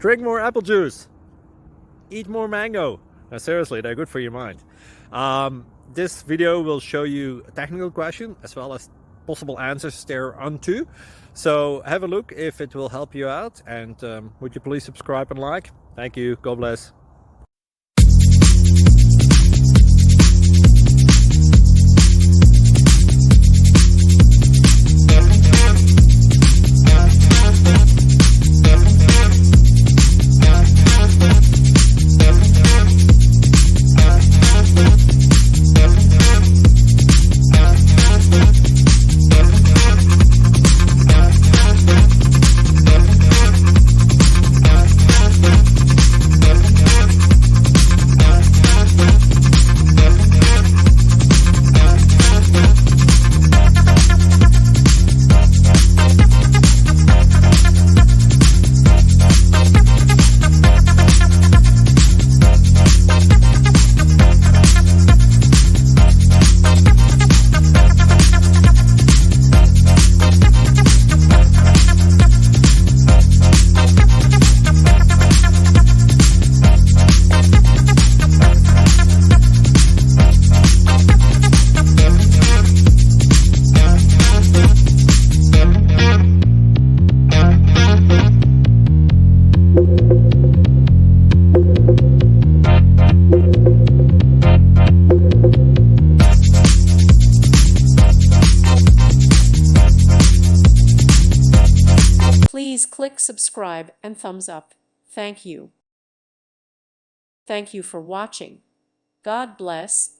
Drink more apple juice. Eat more mango. Now, seriously, they're good for your mind. This video will show you a technical question as well as possible answers thereunto. So have a look if it will help you out, and would you please subscribe and like? Thank you. God bless. Please click subscribe and thumbs up. Thank you. Thank you for watching. God bless.